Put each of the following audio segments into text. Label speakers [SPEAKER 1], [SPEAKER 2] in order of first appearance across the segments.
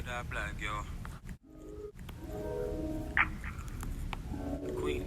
[SPEAKER 1] at that black, yo. Queen.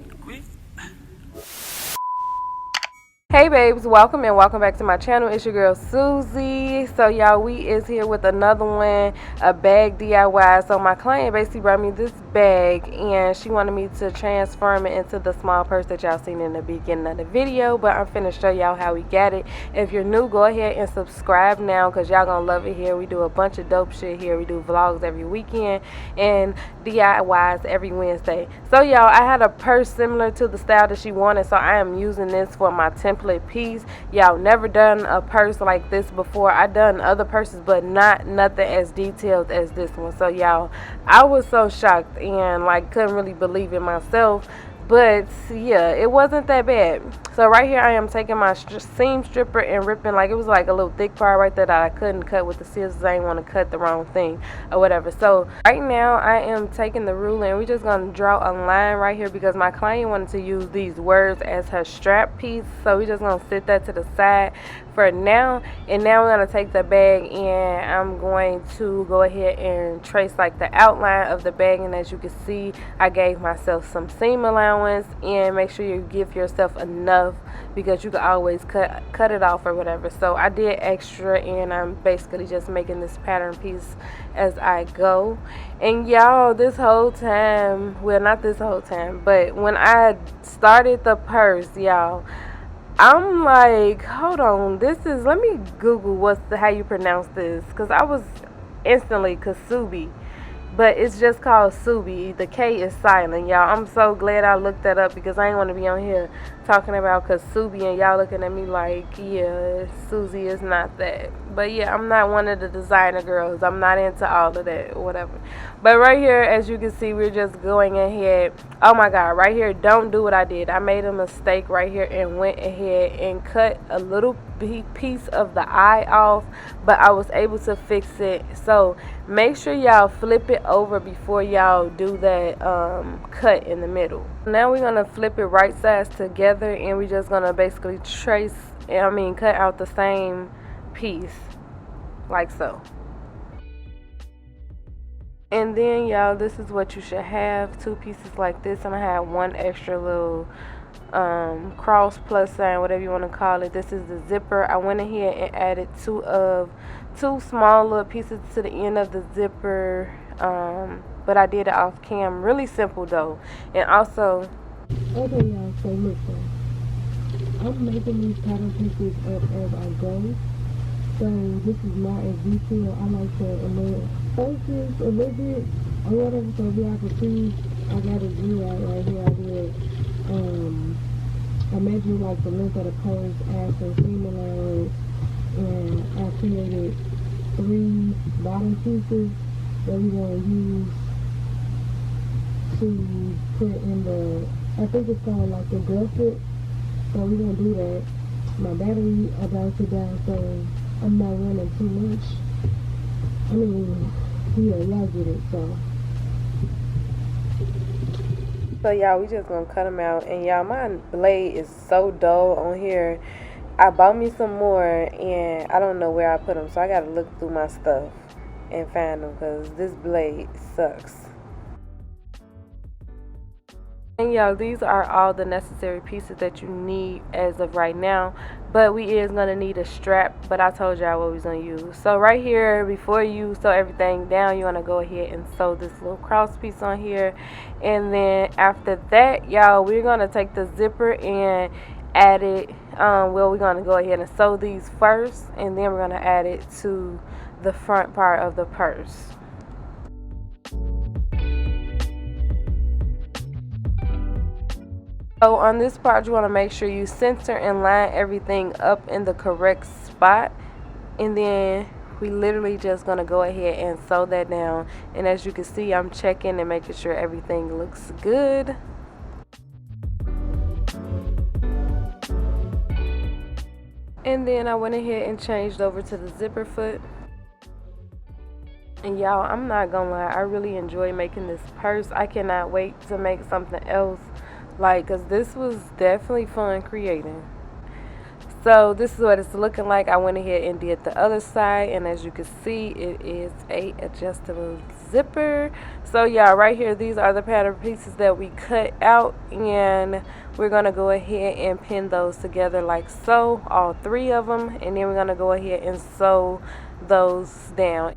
[SPEAKER 2] Hey babes, welcome and welcome back to my channel. It's your girl Susie. So y'all, we is here with another one, a bag DIY. So my client basically brought me this bag and she wanted me to transform it into the small purse that y'all seen in the beginning of the video. But I'm finna show y'all how we got it. If you're new, go ahead and subscribe now because y'all gonna love it here. We do a bunch of dope shit here. We do vlogs every weekend and DIYs every Wednesday. So y'all, I had a purse similar to the style that she wanted, so I am using this for my template piece. Y'all, never done a purse like this before. I done other purses, but nothing as detailed as this one. So y'all, I was so shocked and like couldn't really believe it myself. But yeah, it wasn't that bad. So right here I am taking my seam stripper and ripping, like it was like a little thick part right there that I couldn't cut with the scissors. I didn't want to cut the wrong thing or whatever. So right now I am taking the ruler and we're just going to draw a line right here because my client wanted to use these words as her strap piece. So we're just going to sit that to the side for now. And now we're going to take the bag and I'm going to go ahead and trace like the outline of the bag. And as you can see, I gave myself some seam allowance, and make sure you give yourself enough because you can always cut it off or whatever. So I did extra and I'm basically just making this pattern piece as I go. And y'all, this whole time, well, not this whole time, but when I started the purse, y'all, I'm like, hold on, this is, let me Google how you pronounce this, because I was instantly ksubi, but it's just called ksubi. The K is silent, y'all. I'm so glad I looked that up because I didn't want to be on here talking about ksubi and y'all looking at me like, yeah, Susie is not that. But yeah, I'm not one of the designer girls. I'm not into all of that, whatever. But right here, as you can see, we're just going ahead. Oh my God, right here, don't do what I did. I made a mistake right here and went ahead and cut a little piece of the eye off, but I was able to fix it. So make sure y'all flip it over before y'all do that cut in the middle. Now we're gonna flip it right sides together and we're just gonna basically cut out the same piece like so. And then y'all, this is what you should have, two pieces like this, and I have one extra little cross plus sign, whatever you want to call it. This is the zipper. I went ahead and added two small little pieces to the end of the zipper, but I did it off cam. Really simple though. And also, okay y'all, so listen, I'm making these pattern pieces up as I go. So this is not as detailed. I like to focus a little bit or whatever, so y'all can see I got a view right here. I did I measured like the length of the pose after seam allowance, and I created 3 bottom pieces that we're going to use to put in the, I think it's called like the gusset. So we're going to do that. My battery about to die, so I'm not running too much. I mean, yeah, y'all get it, so. So y'all, we just gonna cut them out. And y'all, my blade is so dull on here. I bought me some more and I don't know where I put them, so I gotta look through my stuff and find them because this blade sucks. And y'all, these are all the necessary pieces that you need as of right now, but we is going to need a strap, but I told y'all what we're going to use. So right here, before you sew everything down, you want to go ahead and sew this little cross piece on here. And then after that, y'all, we're going to take the zipper and add it, we're going to go ahead and sew these first, and then we're going to add it to the front part of the purse. So on this part, you want to make sure you center and line everything up in the correct spot. And then we literally just going to go ahead and sew that down. And as you can see, I'm checking and making sure everything looks good. And then I went ahead and changed over to the zipper foot. And y'all, I'm not going to lie, I really enjoy making this purse. I cannot wait to make something else. Like, because this was definitely fun creating. So this is what it's looking like. I went ahead and did the other side, and as you can see, it is a adjustable zipper. So yeah, right here, these are the pattern pieces that we cut out, and we're gonna go ahead and pin those together like so, all 3 of them, and then we're gonna go ahead and sew those down.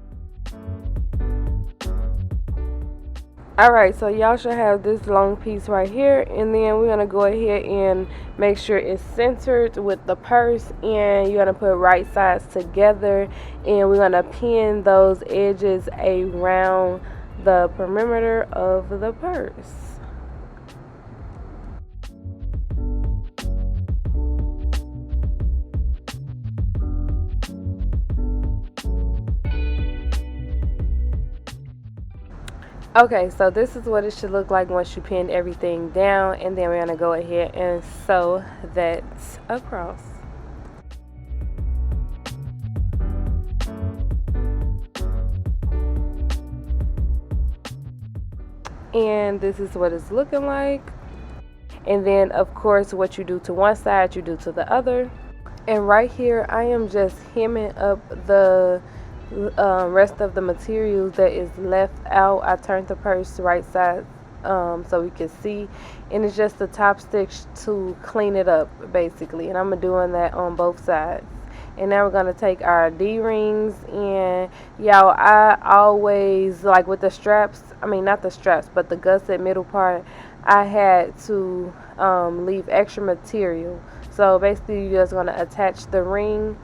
[SPEAKER 2] Alright, so y'all should have this long piece right here, and then we're going to go ahead and make sure it's centered with the purse, and you're going to put right sides together, and we're going to pin those edges around the perimeter of the purse. Okay, so this is what it should look like once you pin everything down, and then we're going to go ahead and sew that across. And this is what it's looking like. And then of course what you do to one side, you do to the other. And right here I am just hemming up the rest of the materials that is left out. I turned the purse right side so we can see, and it's just the top stitch to clean it up basically, and I'm doing that on both sides. And now we're going to take our D-rings, and y'all, I always, like with the straps, I mean not the straps, but the gusset middle part, I had to leave extra material. So basically you're just going to attach the ring,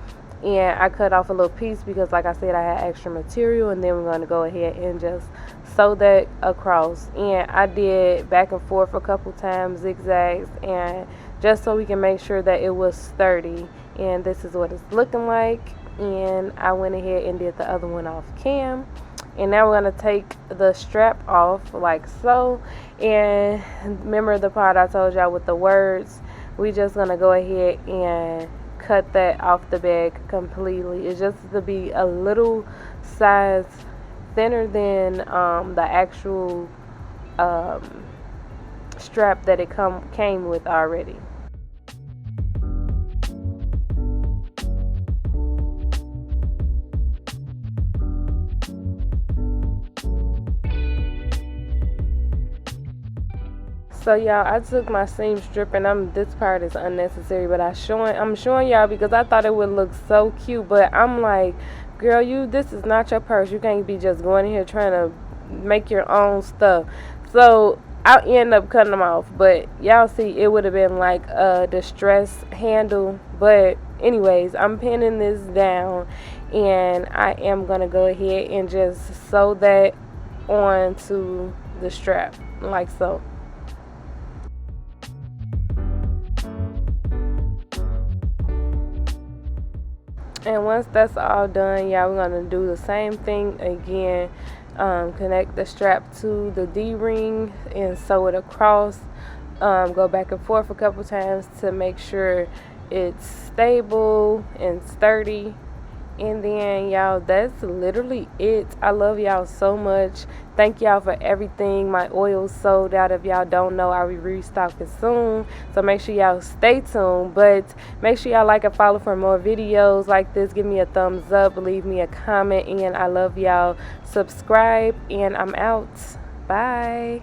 [SPEAKER 2] and I cut off a little piece because like I said I had extra material, and then we're going to go ahead and just sew that across. And I did back and forth a couple times, zigzags, and just so we can make sure that it was sturdy. And this is what it's looking like, and I went ahead and did the other one off cam. And now we're going to take the strap off like so, and remember the part I told y'all with the words, we just going to go ahead and cut that off the bag completely. It's just to be a little size thinner than the actual strap that it came with already. So y'all, I took my seam strip, and this part is unnecessary, but I'm showing y'all because I thought it would look so cute. But I'm like, girl, this is not your purse. You can't be just going in here trying to make your own stuff. So I end up cutting them off, but y'all see it would have been like a distress handle. But anyways, I'm pinning this down, and I am gonna go ahead and just sew that onto the strap like so. And once that's all done, y'all, we're going to do the same thing again. Connect the strap to the D-ring and sew it across. Go back and forth a couple times to make sure it's stable and sturdy. And then y'all, that's literally it. I love y'all so much. Thank y'all for everything. My oil's sold out. If y'all don't know, I'll be restocking soon, so make sure y'all stay tuned. But make sure y'all like and follow for more videos like this. Give me a thumbs up, leave me a comment, and I love y'all. Subscribe, and I'm out. Bye.